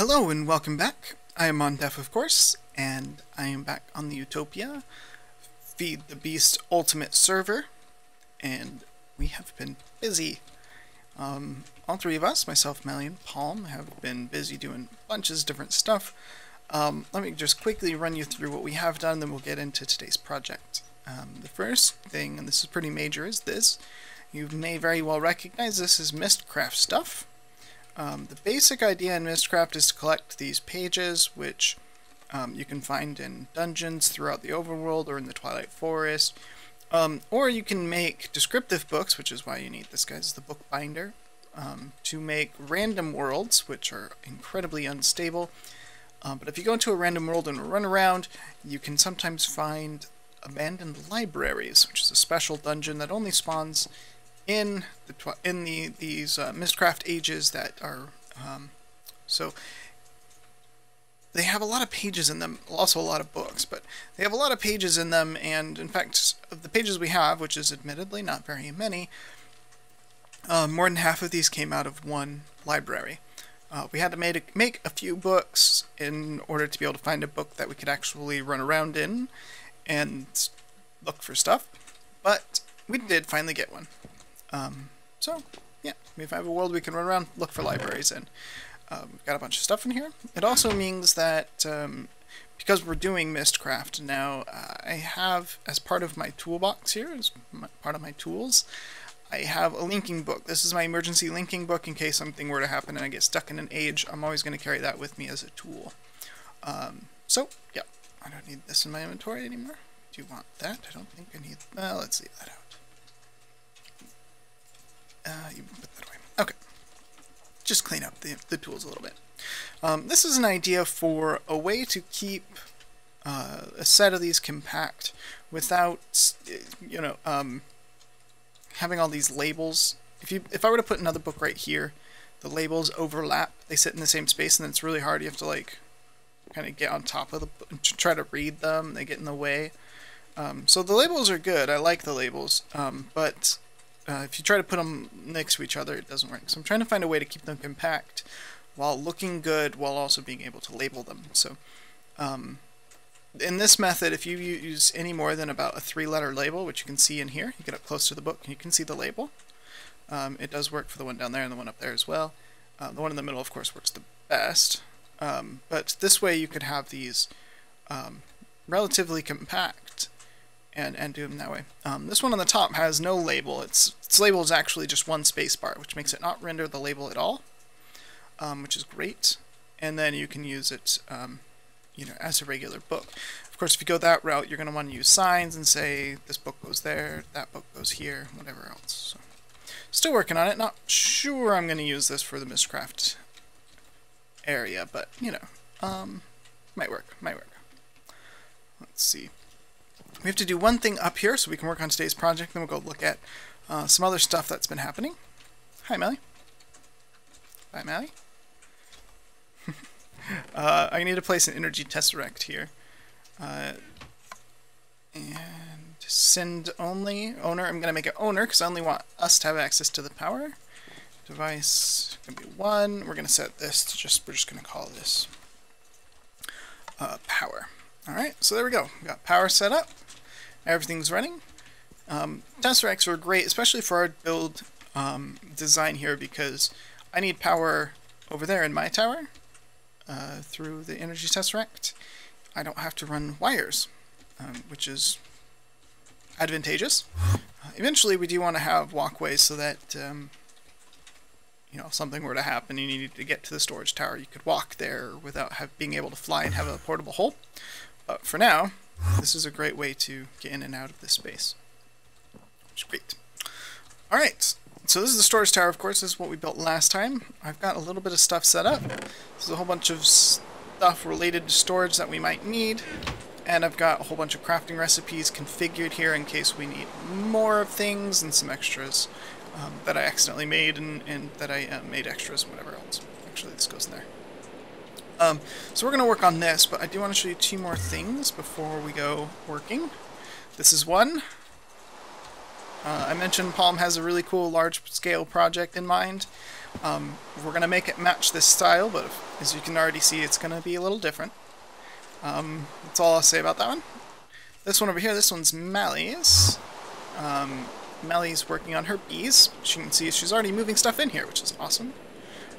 Hello and welcome back. I am Mondef, of course, and I am back on the Utopia Feed the Beast Ultimate server, and we have been busy. All three of us, myself, Malytrax Palm, have been busy doing bunches of different stuff. Let me just quickly run you through what we have done, then we'll get into today's project. The first thing, and this is pretty major, is this. You may very well recognize this as Mistcraft stuff. The basic idea in Mistcraft is to collect these pages, which you can find in dungeons throughout the overworld or in the Twilight Forest, or you can make descriptive books, which is why you need this guy as the bookbinder, to make random worlds, which are incredibly unstable. But if you go into a random world and run around, you can sometimes find abandoned libraries, which is a special dungeon that only spawns in these Mistcraft ages that are so they have a lot of pages in them, also a lot of books, but they have a lot of pages in them, and in fact of the pages we have, which is admittedly not very many, more than half of these came out of one library. We had to make a few books in order to be able to find a book that we could actually run around in and look for stuff, but we did finally get one. So, yeah, if I have a world we can run around, look for libraries in. We've got a bunch of stuff in here. It also means that, because we're doing Mistcraft now, I have, as part of my toolbox here, as part of my tools, I have a linking book. This is my emergency linking book in case something were to happen and I get stuck in an age. I'm always going to carry that with me as a tool. So, yeah, I don't need this in my inventory anymore. Do you want that? I don't think I need... Well, let's leave that out. You put that away. Okay. Just clean up the tools a little bit. This is an idea for a way to keep a set of these compact without, you know, having all these labels. If I were to put another book right here, the labels overlap. They sit in the same space, and it's really hard. You have to like kind of get on top of the book and try to read them. They get in the way. So the labels are good. I like the labels, but if you try to put them next to each other, it doesn't work. So I'm trying to find a way to keep them compact while looking good, while also being able to label them. So in this method, if you use any more than about a 3-letter label, which you can see in here, you get up close to the book and you can see the label. It does work for the one down there and the one up there as well. The one in the middle, of course, works the best. But this way you could have these relatively compact and do them that way. This one on the top has no label. Its label is actually just one space bar, which makes it not render the label at all, which is great. And then you can use it, you know, as a regular book. Of course, if you go that route, you're going to want to use signs and say this book goes there, that book goes here, whatever else. So, still working on it. Not sure I'm going to use this for the Mistcraft area, but you know, might work. Might work. Let's see. We have to do one thing up here so we can work on today's project, then we'll go look at some other stuff that's been happening. Hi, Mally. Bye, Mally. I need to place an energy tesseract here. And send only. Owner, I'm going to make it owner because I only want us to have access to the power. Device going to be 1. We're going to set this to we're just going to call this power. Alright, so there we go. We got power set up. Everything's running. Tesseracts are great, especially for our build design here, because I need power over there in my tower through the energy tesseract. I don't have to run wires, which is advantageous. Eventually, we do want to have walkways so that you know, if something were to happen and you needed to get to the storage tower, you could walk there without being able to fly and have a portable hole. But for now, this is a great way to get in and out of this space, which is great. Alright, so this is the storage tower, of course. This is what we built last time. I've got a little bit of stuff set up. This is a whole bunch of stuff related to storage that we might need. And I've got a whole bunch of crafting recipes configured here in case we need more of things, and some extras that I accidentally made and that I made extras and whatever else. Actually, this goes in there. So we're going to work on this, but I do want to show you 2 more things before we go working. This is one. I mentioned Palm has a really cool large-scale project in mind. We're going to make it match this style, but as you can already see, it's going to be a little different. That's all I'll say about that one. This one over here, this one's Mally's. Mally's working on her bees. As you can see, she's already moving stuff in here, which is awesome.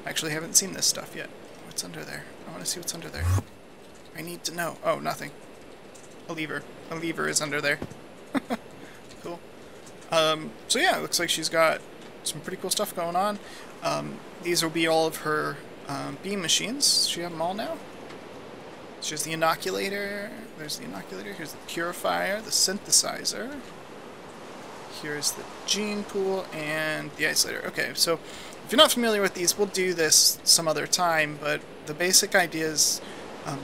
I actually haven't seen this stuff yet. What's under there? I want to see what's under there. I need to know. Oh, nothing. A lever. A lever is under there. Cool. So yeah, it looks like she's got some pretty cool stuff going on. These will be all of her beam machines. She have them all now. So here's the inoculator. There's the inoculator. Here's the purifier, the synthesizer. Here's the gene pool and the isolator. Okay, so if you're not familiar with these, we'll do this some other time, but the basic idea is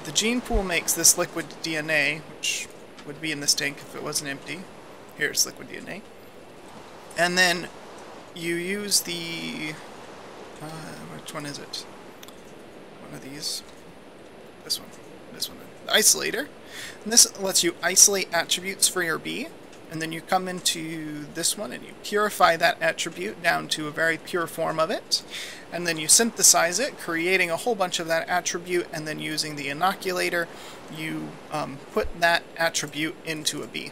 the gene pool makes this liquid DNA, which would be in this tank if it wasn't empty. Here's liquid DNA. And then you use the... which one is it? One of these. This one. This one. The isolator. And this lets you isolate attributes for your bee. And then you come into this one and you purify that attribute down to a very pure form of it. And then you synthesize it, creating a whole bunch of that attribute, and then using the inoculator, you put that attribute into a bee.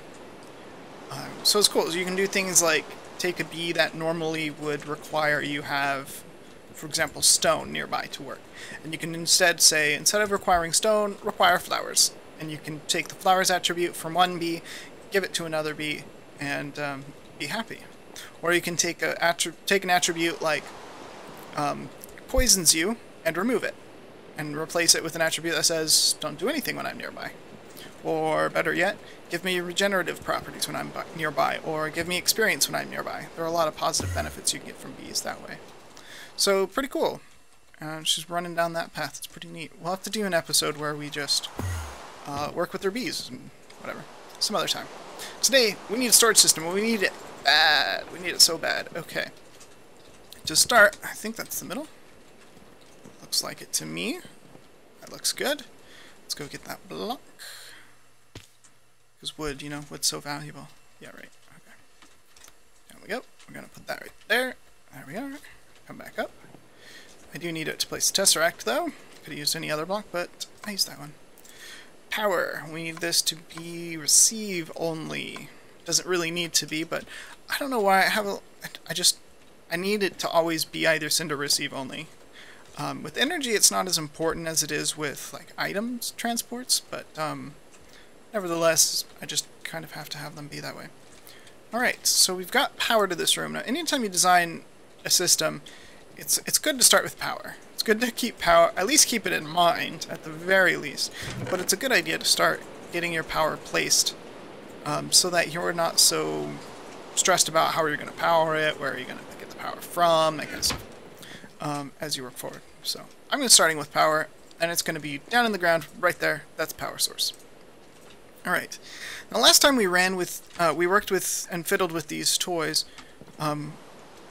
So it's cool. So you can do things like take a bee that normally would require you have, for example, stone nearby to work. And you can instead say, instead of requiring stone, require flowers. And you can take the flowers attribute from one bee, give it to another bee, and be happy. Or you can take an attribute like poisons you and remove it, and replace it with an attribute that says don't do anything when I'm nearby. Or better yet, give me regenerative properties when I'm nearby, or give me experience when I'm nearby. There are a lot of positive benefits you can get from bees that way. So pretty cool. She's running down that path. It's pretty neat. We'll have to do an episode where we just work with their bees and whatever. Some other time. Today, we need a storage system, and we need it bad. We need it so bad. Okay. To start, I think that's the middle. Looks like it to me. That looks good. Let's go get that block. Because wood, you know, wood's so valuable. Yeah, right. Okay. There we go. We're going to put that right there. There we are. Come back up. I do need it to place the Tesseract, though. Could have used any other block, but I used that one. Power. We need this to be receive only. Doesn't really need to be, but I don't know why I have a... I need it to always be either send or receive only. With energy, it's not as important as it is with like items transports, but nevertheless, I just kind of have to have them be that way. Alright, so we've got power to this room. Now, anytime you design a system, it's good to start with power. It's good to keep power, at least keep it in mind, at the very least. But it's a good idea to start getting your power placed so that you're not so stressed about how you're going to power it, where are you going to get the power from, that kind of stuff, as you work forward. So I'm going to starting with power, and it's going to be down in the ground, right there. That's power source. Alright. Now last time we worked with and fiddled with these toys,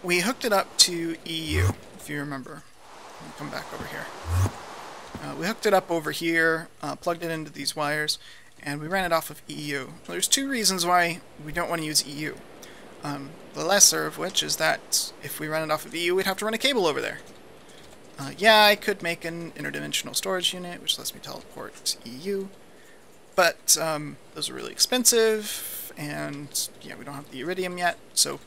we hooked it up to EU, if you remember. Let me come back over here. We hooked it up over here, plugged it into these wires, and we ran it off of EU. Well, there's two reasons why we don't want to use EU. The lesser of which is that if we run it off of EU, we'd have to run a cable over there. Yeah, I could make an interdimensional storage unit, which lets me teleport EU, but those are really expensive, and yeah, we don't have the iridium yet, so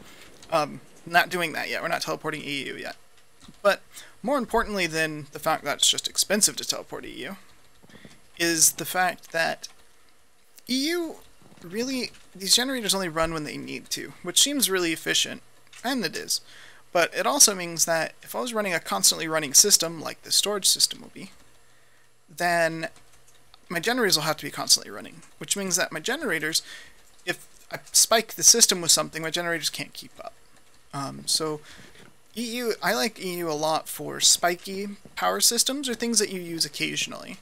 not doing that yet. We're not teleporting EU yet. But more importantly than the fact that it's just expensive to teleport EU is the fact that EU really, these generators only run when they need to, which seems really efficient, and it is. But it also means that if I was running a constantly running system, like the storage system will be, then my generators will have to be constantly running, which means that my generators, if I spike the system with something, my generators can't keep up. So EU, I like EU a lot for spiky power systems or things that you use occasionally.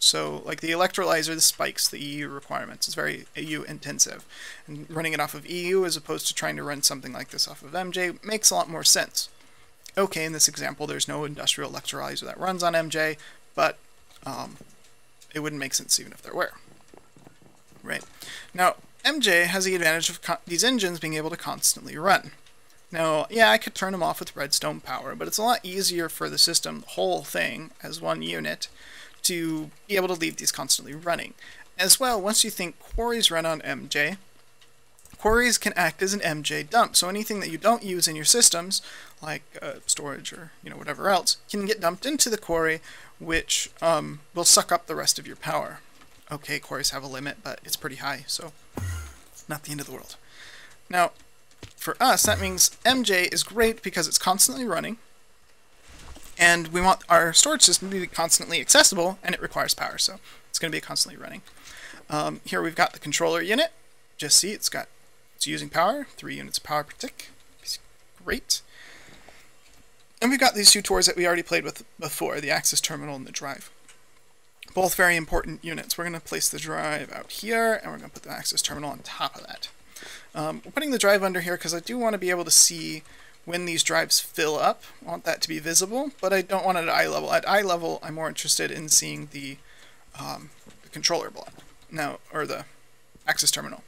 So like the electrolyzer, the spikes the EU requirements. It's very EU intensive. And running it off of EU as opposed to trying to run something like this off of MJ makes a lot more sense. Okay, in this example, there's no industrial electrolyzer that runs on MJ, but it wouldn't make sense even if there were. Right. Now, MJ has the advantage of these engines being able to constantly run. Now, yeah, I could turn them off with redstone power, but it's a lot easier for the system, the whole thing, as one unit, to be able to leave these constantly running. As well, once you think quarries run on MJ, quarries can act as an MJ dump, so anything that you don't use in your systems, like storage or whatever else, can get dumped into the quarry, which will suck up the rest of your power. Okay, quarries have a limit, but it's pretty high, so not the end of the world. Now, for us, that means MJ is great because it's constantly running, and we want our storage system to be constantly accessible, and it requires power, so it's going to be constantly running. Here we've got the controller unit. Just see, it's using power, 3 units of power per tick. It's great. And we've got these two tours that we already played with before, the access terminal and the drive. Both very important units. We're going to place the drive out here, and we're going to put the access terminal on top of that. We're putting the drive under here because I do want to be able to see when these drives fill up. I want that to be visible, but I don't want it at eye level. At eye level, I'm more interested in seeing the controller block now, or the access terminal.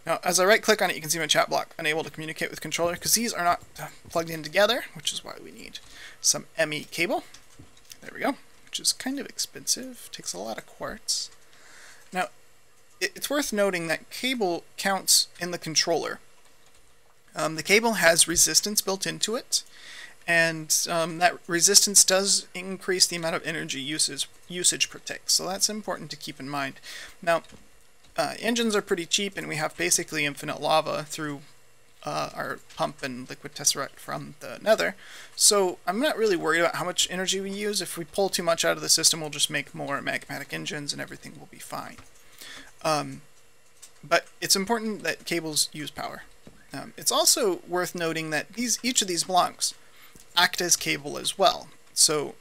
Now, as I right-click on it, you can see my chat block, unable to communicate with controller, because these are not plugged in together, which is why we need some ME cable. There we go, which is kind of expensive, takes a lot of quartz. Now, it's worth noting that cable counts in the controller. The cable has resistance built into it, and that resistance does increase the amount of energy usage per tick, so that's important to keep in mind. Now, engines are pretty cheap, and we have basically infinite lava through our pump and liquid tesseract from the nether, so I'm not really worried about how much energy we use. If we pull too much out of the system, we'll just make more magmatic engines and everything will be fine. But it's important that cables use power. It's also worth noting that each of these blocks act as cable as well. So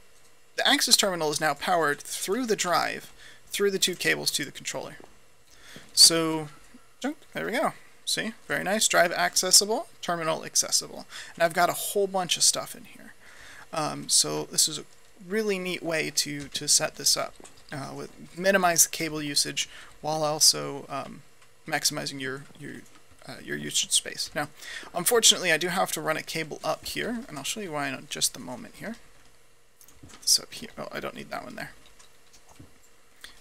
the access terminal is now powered through the drive, through the two cables to the controller. So, there we go. See? Very nice. Drive accessible, terminal accessible. And I've got a whole bunch of stuff in here. So this is a really neat way to set this up. Minimize the cable usage while also maximizing your usage space. Now, unfortunately, I do have to run a cable up here, and I'll show you why in just a moment here. Put this up here. Oh, I don't need that one there.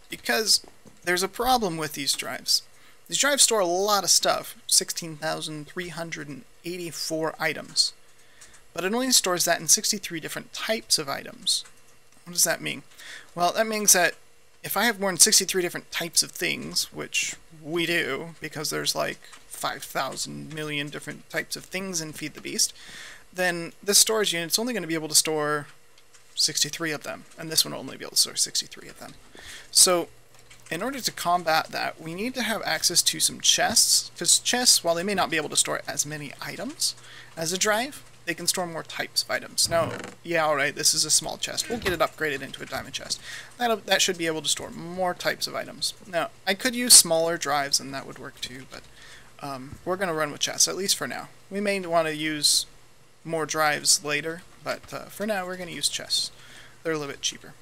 Because there's a problem with these drives. These drives store a lot of stuff, 16,384 items. But it only stores that in 63 different types of items. What does that mean? Well, that means that if I have more than 63 different types of things, which we do, because there's like 5,000 million different types of things in Feed the Beast, then this storage unit's only going to be able to store 63 of them, and this one will only be able to store 63 of them. So, in order to combat that, we need to have access to some chests, because chests, while they may not be able to store as many items as a drive, they can store more types of items. Now, yeah, alright, this is a small chest. We'll get it upgraded into a diamond chest. That should be able to store more types of items. Now, I could use smaller drives and that would work too, but we're going to run with chests, at least for now. We may want to use more drives later, but for now we're going to use chests. They're a little bit cheaper.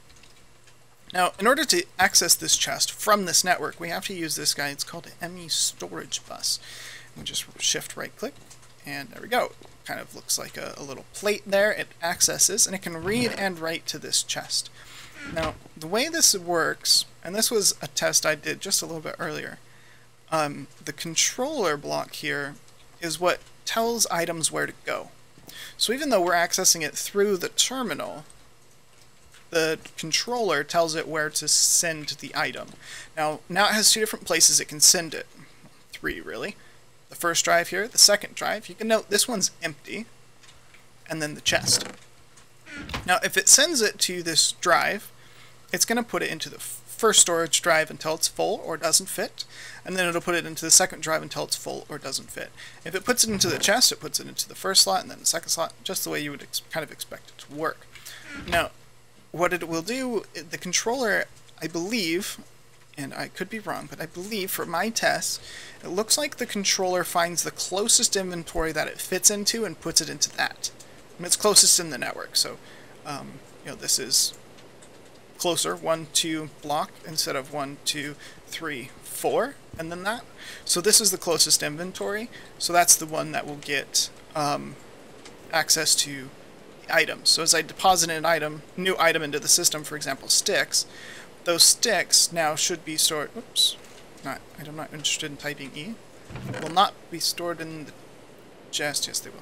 Now, in order to access this chest from this network, we have to use this guy. It's called an ME storage bus. We just shift right click, and there we go. Kind of looks like a little plate there. It accesses, and it can read and write to this chest. Now, the way this works, and this was a test I did just a little bit earlier, the controller block here is what tells items where to go. So even though we're accessing it through the terminal, the controller tells it where to send the item. Now it has two different places it can send it. 3, really. The first drive here, the second drive. You can note this one's empty, and then the chest. Now, if it sends it to this drive, it's going to put it into the first storage drive until it's full or doesn't fit, and then it'll put it into the second drive until it's full or doesn't fit. If it puts it into the chest, it puts it into the first slot and then the second slot, just the way you would kind of expect it to work. Now, what it will do, the controller, I believe, and I could be wrong, but I believe for my tests, it looks like the controller finds the closest inventory that it fits into and puts it into that. And it's closest in the network, so this is closer, 1, 2 block instead of 1, 2, 3, 4, and then that. So this is the closest inventory, so that's the one that will get access to the items. So as I deposit an item, new item into the system, for example, sticks, those sticks now should be stored. Oops, I'm not interested in typing E. Will not be stored in the chest. Yes, they will.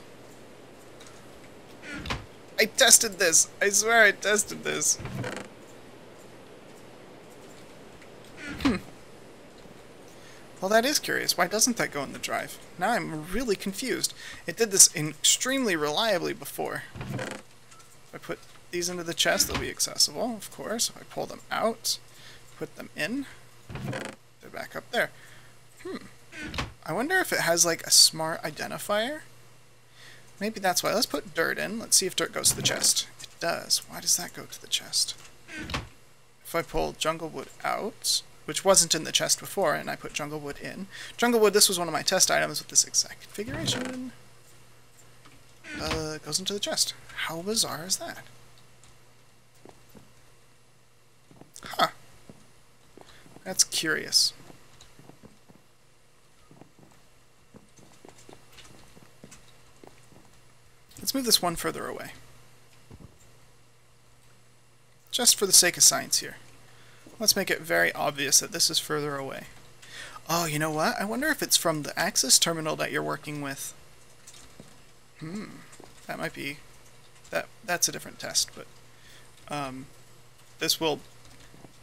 I tested this. I swear I tested this. Well, that is curious. Why doesn't that go in the drive? Now I'm really confused. It did this extremely reliably before. If I put these into the chest, they'll be accessible, of course. If I pull them out, put them in, they're back up there. I wonder if it has like a smart identifier. Maybe that's why. Let's put dirt in. Let's see if dirt goes to the chest. It does. Why does that go to the chest? If I pull jungle wood out, which wasn't in the chest before, and I put jungle wood in. Jungle wood, this was one of my test items with this exact configuration. It goes into the chest. How bizarre is that? Huh. That's curious. Let's move this one further away. Just for the sake of science here. Let's make it very obvious that this is further away. Oh, you know what? I wonder if it's from the access terminal that you're working with. That might be... That's a different test, but... This will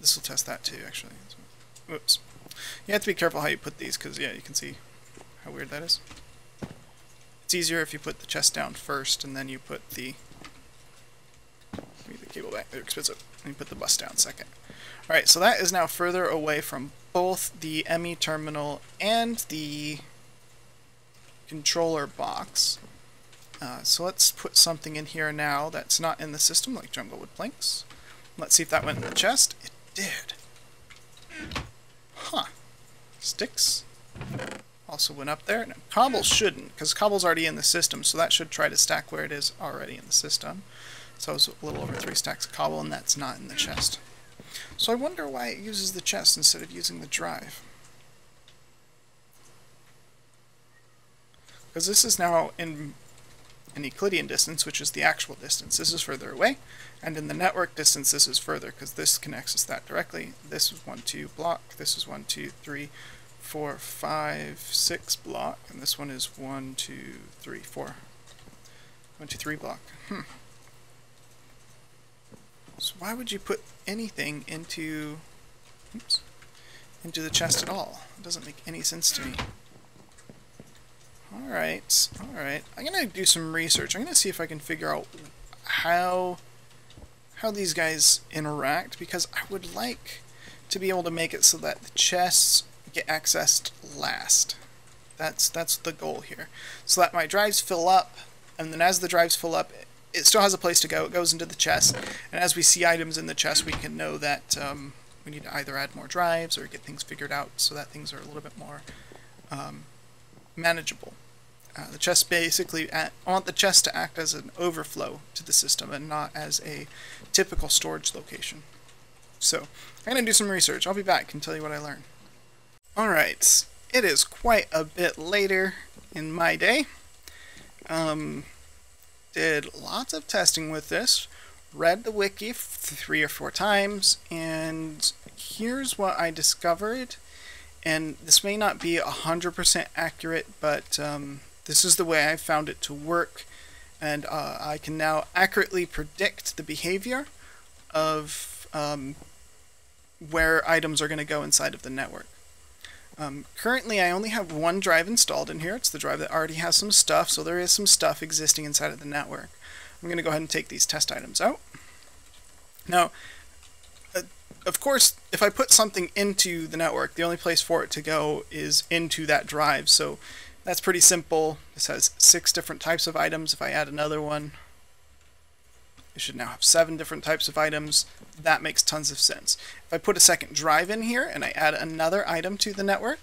test that too, actually. Oops. You have to be careful how you put these, because, yeah, you can see how weird that is. It's easier if you put the chest down first, and then you put the... Give me the cable back. They're expensive. And you put the bus down second. Alright, so that is now further away from both the ME terminal and the controller box. So let's put something in here now that's not in the system, like jungle wood planks. Let's see if that went in the chest. It did. Huh. Sticks also went up there. Now, cobble shouldn't, because cobble's already in the system, so that should try to stack where it is already in the system. So it's a little over 3 stacks of cobble, and that's not in the chest. So I wonder why it uses the chest instead of using the drive. Because this is now in an Euclidean distance, which is the actual distance. This is further away, and in the network distance this is further, because this connects us that directly. This is 1, 2 block, this is 1, 2, 3, 4, 5, 6 block, and this one is 1, 2, 3, 4. 1, 2, 3 block. So why would you put anything into the chest at all? It doesn't make any sense to me. Alright. I'm gonna do some research. I'm gonna see if I can figure out how these guys interact, because I would like to be able to make it so that the chests get accessed last. That's the goal here. So that my drives fill up, and then as the drives fill up, it still has a place to go. It goes into the chest, and as we see items in the chest, we can know that we need to either add more drives or get things figured out so that things are a little bit more manageable. The chest basically, I want the chest to act as an overflow to the system and not as a typical storage location. So I'm going to do some research. I'll be back and tell you what I learned. Alright, it is quite a bit later in my day. Did lots of testing with this, read the wiki 3 or 4 times, and here's what I discovered. And this may not be 100% accurate, but this is the way I found it to work, and I can now accurately predict the behavior of where items are going to go inside of the network. Currently I only have one drive installed in here. It's the drive that already has some stuff, so there is some stuff existing inside of the network. I'm going to go ahead and take these test items out. Now, of course, if I put something into the network, the only place for it to go is into that drive, so that's pretty simple. This has 6 different types of items. If I add another one, it should now have 7 different types of items. That makes tons of sense. If I put a second drive in here and I add another item to the network,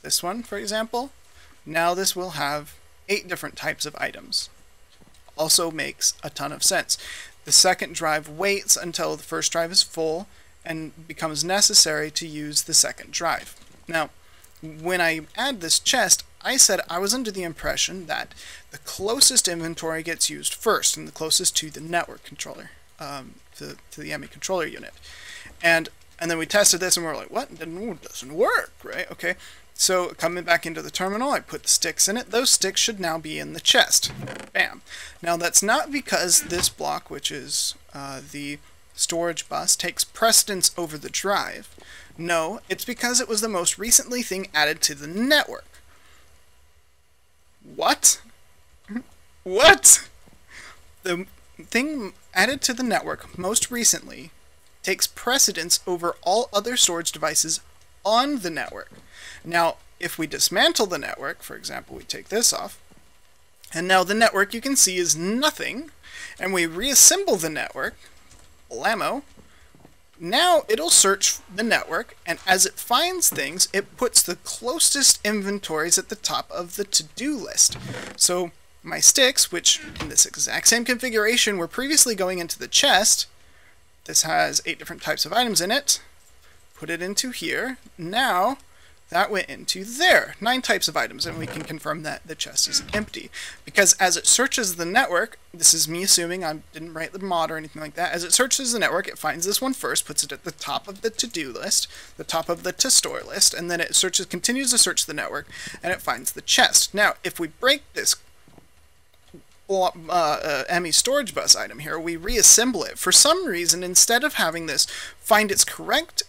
this one, for example, now this will have 8 different types of items. Also makes a ton of sense. The second drive waits until the first drive is full and becomes necessary to use the second drive. Now, when I add this chest, I said I was under the impression that the closest inventory gets used first, and the closest to the network controller, to the ME controller unit. And then we tested this and we're like, what? It doesn't work, right? Okay. So coming back into the terminal, I put the sticks in it. Those sticks should now be in the chest. Bam. Now that's not because this block, which is the storage bus, takes precedence over the drive. No, it's because it was the most recently thing added to the network. What? What? The thing added to the network most recently takes precedence over all other storage devices on the network. Now, if we dismantle the network, for example, we take this off, and now the network you can see is nothing, and we reassemble the network, blammo, now it'll search the network, and as it finds things, it puts the closest inventories at the top of the to-do list. So my sticks, which in this exact same configuration were previously going into the chest, this has 8 different types of items in it, put it into here, now that went into there. 9 types of items, and we can confirm that the chest is empty. Because as it searches the network, this is me assuming, I didn't write the mod or anything like that, as it searches the network, it finds this one first, puts it at the top of the to-do list, the top of the to-store list, and then it continues to search the network, and it finds the chest. Now, if we break this ME storage bus item here, we reassemble it. For some reason, instead of having this find its correct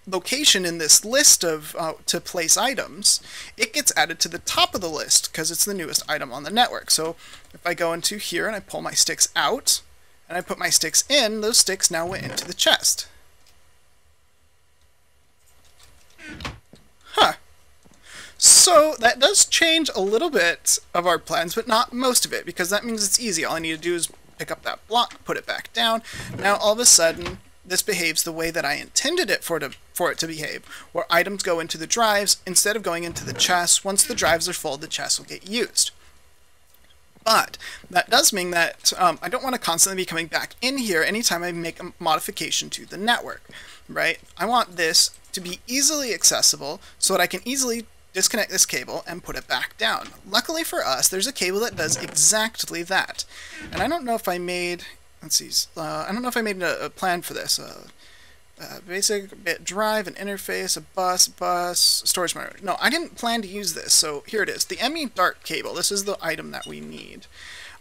location in this list of to place items, it gets added to the top of the list because it's the newest item on the network. So if I go into here and I pull my sticks out and I put my sticks in, those sticks now went into the chest. Huh. So that does change a little bit of our plans, but not most of it, because that means it's easy. All I need to do is pick up that block, put it back down. Now all of a sudden this behaves the way that I intended it for it to behave, where items go into the drives instead of going into the chests. Once the drives are full, the chests will get used. But that does mean that I don't want to constantly be coming back in here anytime I make a modification to the network, right? I want this to be easily accessible so that I can easily disconnect this cable and put it back down. Luckily for us, there's a cable that does exactly that. And I don't know if I made... Let's see. I don't know if I made a plan for this. Basic bit drive, an interface, a bus, storage monitor. No, I didn't plan to use this. So here it is. The ME Dart cable. This is the item that we need.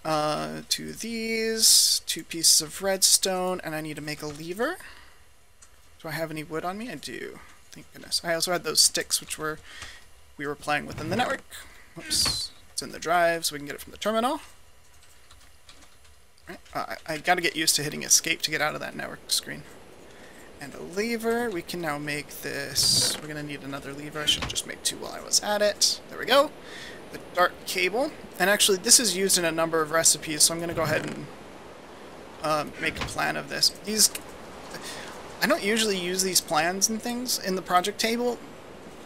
2 of these, 2 pieces of redstone, and I need to make a lever. Do I have any wood on me? I do. Thank goodness. I also had those sticks, which we were playing with in the network. Whoops. It's in the drive, so we can get it from the terminal. I gotta get used to hitting escape to get out of that network screen. And a lever. We can now make this. We're gonna need another lever. I should have just made 2 while I was at it. There we go. The dart cable. And actually, this is used in a number of recipes, so I'm gonna go ahead and make a plan of this. I don't usually use these plans and things in the project table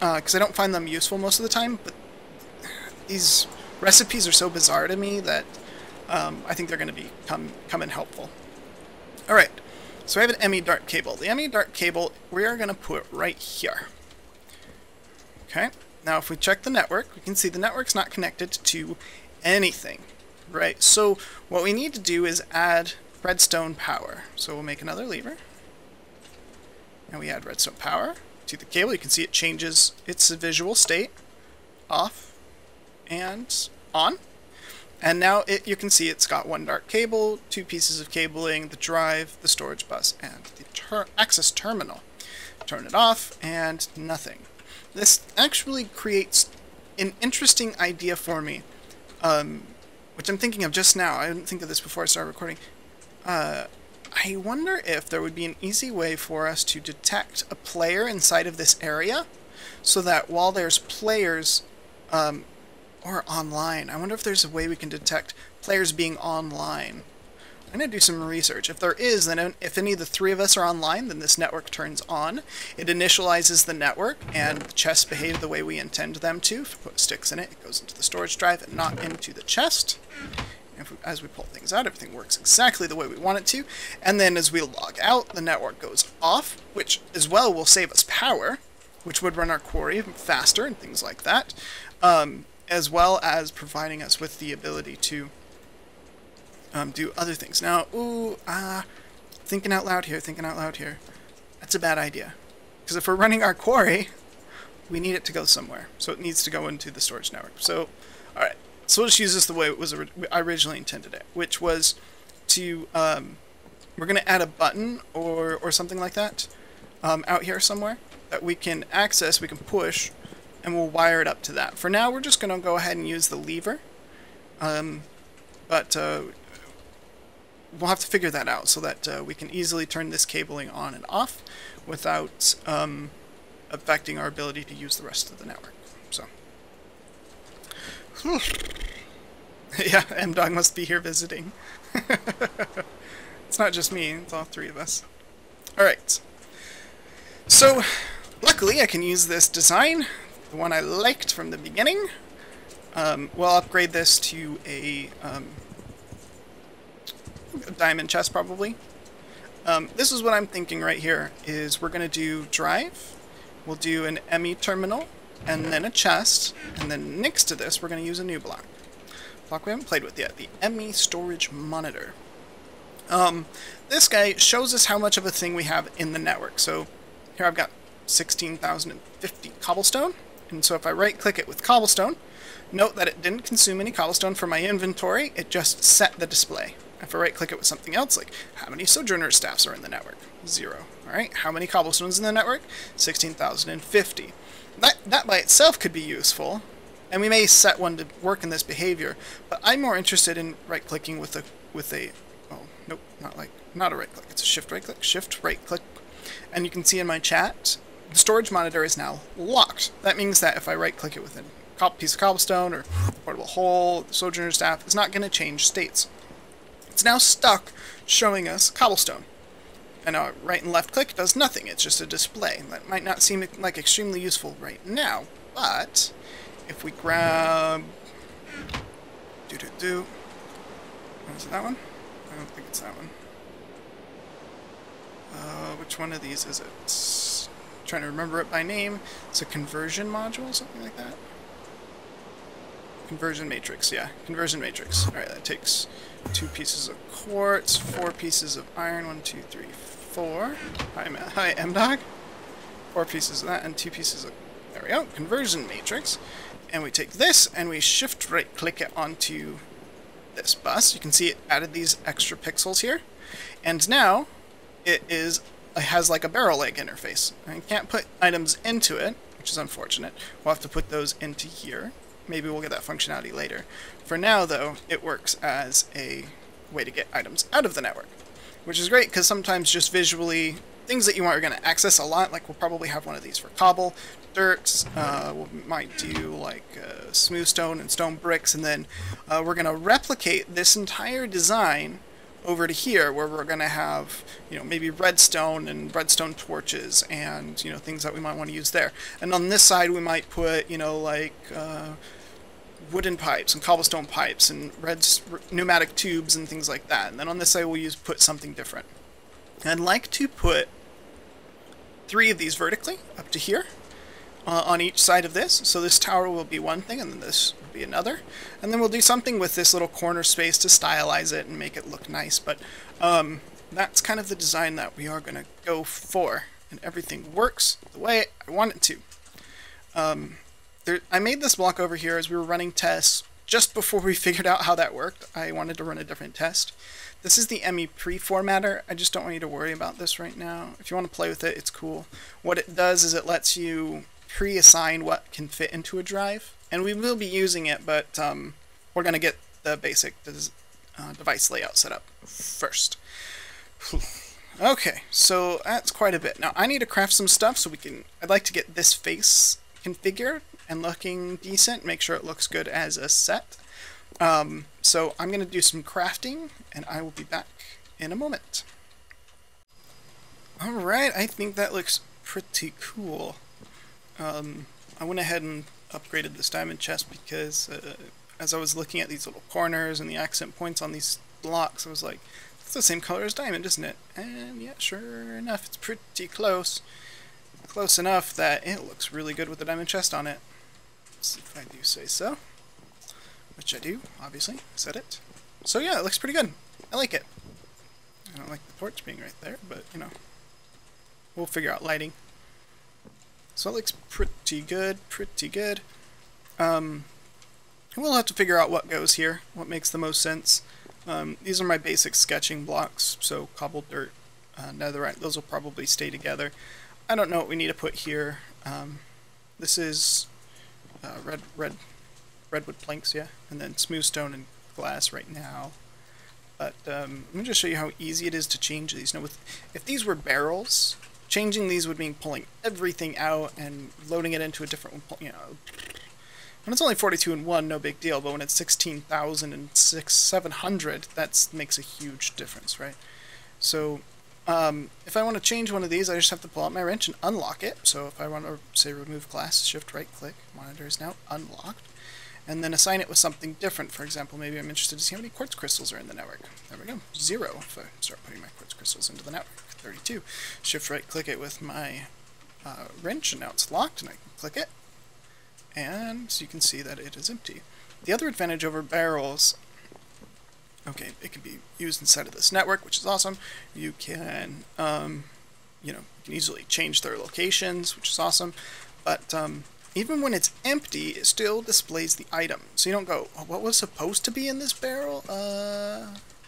because I don't find them useful most of the time. But these recipes are so bizarre to me that I think they're going to come in helpful. Alright, so I have an ME Dart cable. The ME Dart cable we are going to put right here. Okay, now if we check the network, we can see the network's not connected to anything. Right, so what we need to do is add redstone power. So we'll make another lever. And we add redstone power to the cable. You can see it changes its visual state. Off and on. And now you can see it's got 1 dart cable, 2 pieces of cabling, the drive, the storage bus, and the access terminal. Turn it off, and nothing. This actually creates an interesting idea for me, which I'm thinking of just now. I didn't think of this before I started recording. I wonder if there would be an easy way for us to detect a player inside of this area, so that while there's players... or online. I wonder if there's a way we can detect players being online. I'm going to do some research. If there is, then if any of the 3 of us are online, then this network turns on. It initializes the network, and the chests behave the way we intend them to. If we put sticks in it, it goes into the storage drive and not into the chest. And as we pull things out, everything works exactly the way we want it to. And then as we log out, the network goes off, which as well will save us power, which would run our quarry faster and things like that. as well as providing us with the ability to do other things. Now, thinking out loud here, that's a bad idea. Because if we're running our quarry, we need it to go somewhere. So it needs to go into the storage network. So, alright. So we'll just use this the way it was I originally intended it, which was to, we're going to add a button or something like that out here somewhere that we can access, we can push, and we'll wire it up to that. For now, we're just going to go ahead and use the lever, but we'll have to figure that out so that we can easily turn this cabling on and off without affecting our ability to use the rest of the network. So, yeah, M-Dog must be here visiting. It's not just me, it's all three of us. Alright. So, luckily I can use this design, the one I liked from the beginning. We'll upgrade this to a diamond chest, probably. This is what I'm thinking right here, is we're going to do drive, we'll do an ME terminal, and then a chest, and then next to this we're going to use a new block. Block we haven't played with yet, the ME storage monitor. This guy shows us how much of a thing we have in the network. So here I've got 16,050 cobblestone, and so if I right click it with cobblestone, note that it didn't consume any cobblestone from my inventory, it just set the display. If I right click it with something else, like how many sojourner staffs are in the network? 0. Alright, how many cobblestones in the network? 16,050. That by itself could be useful, and we may set one to work in this behavior, but I'm more interested in right clicking with a oh, nope, not a right click, it's a shift right click, and you can see in my chat, the storage monitor is now locked. That means that if I right click it with a piece of cobblestone or portable hole, the sojourner staff, it's not going to change states. It's now stuck showing us cobblestone. And right and left click does nothing, it's just a display. That might not seem like extremely useful right now, but if we grab is it that one? I don't think it's that one. Which one of these is it? I'm trying to remember it by name. It's a conversion module, something like that. Conversion matrix, yeah. Conversion matrix. Alright, that takes 2 pieces of quartz, 4 pieces of iron, 1, 2, 3, 4. Hi, M-Dog. 4 pieces of that and 2 pieces of... There we go, conversion matrix. And we take this and we shift right click it onto this bus. You can see it added these extra pixels here. And now it has like a barrel leg interface. I can't put items into it, which is unfortunate. We'll have to put those into here. Maybe we'll get that functionality later. For now, though, it works as a way to get items out of the network, which is great because sometimes just visually, things that you are going to access a lot, like we'll probably have one of these for cobble, dirt, we might do like smooth stone and stone bricks, and then we're going to replicate this entire design over to here where we're going to have, maybe redstone and redstone torches and, things that we might want to use there. And on this side we might put, like wooden pipes and cobblestone pipes and pneumatic tubes and things like that. And then on this side we'll put something different. I'd like to put 3 of these vertically up to here on each side of this. So this tower will be one thing and then this will be another. And then we'll do something with this little corner space to stylize it and make it look nice. But that's kind of the design that we are going to go for. And everything works the way I want it to. I made this block over here as we were running tests. Just before we figured out how that worked, I wanted to run a different test. This is the ME pre-formatter. I just don't want you to worry about this right now. If you want to play with it, it's cool. What it does is it lets you pre-assign what can fit into a drive. And we will be using it, but we're going to get the basic device layout set up first. Okay, so that's quite a bit. Now I need to craft some stuff so I'd like to get this face configured and looking decent, make sure it looks good as a set. So I'm going to do some crafting, and I will be back in a moment. Alright, I think that looks pretty cool. I went ahead and upgraded this diamond chest because as I was looking at these little corners and the accent points on these blocks, I was like, it's the same color as diamond, isn't it? And yeah, sure enough, it's pretty close. Close enough that it looks really good with the diamond chest on it. if I do say so. Which I do, obviously. Said it. So yeah, it looks pretty good. I like it. I don't like the torch being right there, but, you know, we'll figure out lighting. So it looks pretty good, pretty good. We'll have to figure out what goes here, what makes the most sense. These are my basic sketching blocks, so cobbled dirt, netherite, those will probably stay together. I don't know what we need to put here. This is redwood planks, yeah, and then smooth stone and glass right now. But let me just show you how easy it is to change these. Now, if these were barrels, changing these would mean pulling everything out and loading it into a different one. You know, when it's only 42 and 1, no big deal. But when it's 16,000 and 700, that makes a huge difference, right? So if I want to change one of these, I just have to pull out my wrench and unlock it. So if I want to say remove glass, shift right click, monitor is now unlocked. And then assign it with something different. For example, maybe I'm interested to see how many quartz crystals are in the network. There we go, 0 if I start putting my quartz crystals into the network. 32. Shift right click it with my wrench, and now it's locked, and I can click it. And so you can see that it is empty. The other advantage over barrels, okay, it can be used inside of this network, which is awesome. You can, you know, you can easily change their locations, which is awesome. But even when it's empty, it still displays the item. So you don't go, oh, what was supposed to be in this barrel?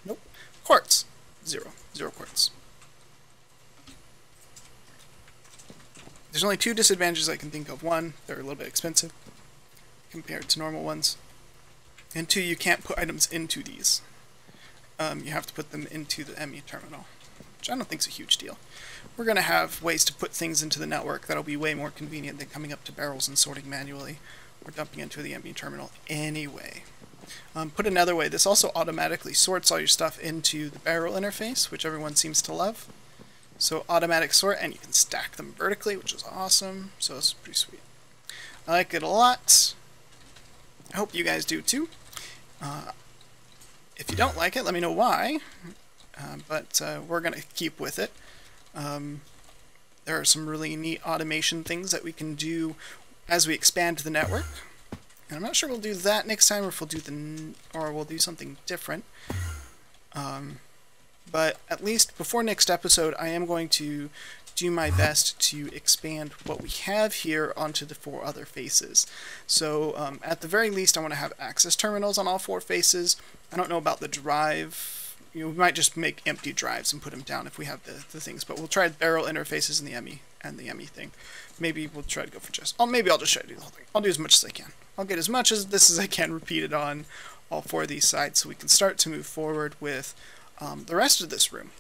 Nope. Quartz. 0. 0 quartz. There's only 2 disadvantages I can think of. 1, they're a little bit expensive compared to normal ones. And 2, you can't put items into these. You have to put them into the ME terminal, which I don't think is a huge deal. We're going to have ways to put things into the network that'll be way more convenient than coming up to barrels and sorting manually or dumping into the ME terminal anyway. Put another way, this also automatically sorts all your stuff into the barrel interface, which everyone seems to love. So automatic sort, and you can stack them vertically, which is awesome. So this is pretty sweet. I like it a lot. I hope you guys do too. If you don't like it, let me know why. But we're going to keep with it. There are some really neat automation things that we can do as we expand the network. And I'm not sure we'll do that next time, or if we'll do we'll do something different. But at least before next episode, I am going to do my best to expand what we have here onto the 4 other faces. So at the very least, I want to have access terminals on all 4 faces. I don't know about the drive. You know, we might just make empty drives and put them down if we have the things. But we'll try barrel interfaces in the ME thing. Maybe we'll try to go for just. Maybe I'll just try to do the whole thing. I'll do as much as I can. I'll get as much as this as I can repeated on all 4 of these sides, so we can start to move forward with the rest of this room.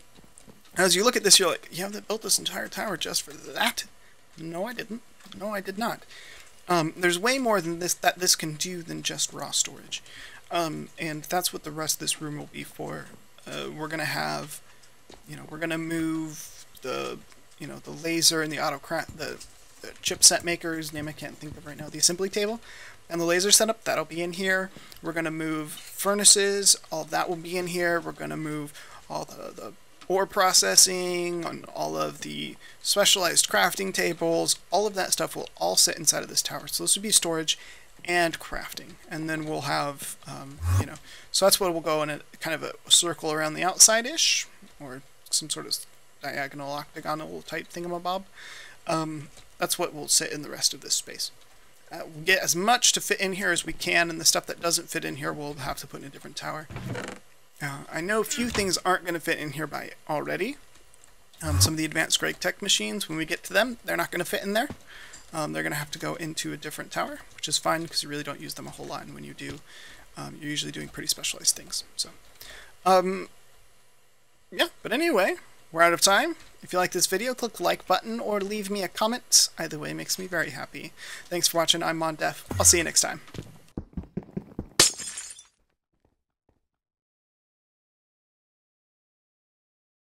As you look at this, you're like, you have built this entire tower just for that? No, I didn't. No, I did not. There's way more than this that this can do than just raw storage. And that's what the rest of this room will be for. We're gonna have, you know, we're gonna move the, you know, the laser and the the chipset maker's name I can't think of right now, the assembly table, and the laser setup, that'll be in here. We're gonna move furnaces, all of that will be in here. We're gonna move all the ore processing, on all of the specialized crafting tables, all of that stuff will all sit inside of this tower. So this would be storage and crafting, and then we'll have, you know, so that's what will go in a kind of a circle around the outside-ish, or some sort of diagonal, octagonal type thingamabob. That's what will sit in the rest of this space. We'll get as much to fit in here as we can, and the stuff that doesn't fit in here we'll have to put in a different tower. I know a few things aren't going to fit in here by already. Some of the advanced Greg Tech machines, when we get to them, they're not going to fit in there. They're going to have to go into a different tower, which is fine because you really don't use them a whole lot, and when you do, you're usually doing pretty specialized things. So, yeah, but anyway, we're out of time. If you like this video, click the like button or leave me a comment. Either way makes me very happy. Thanks for watching. I'm Mondef. I'll see you next time.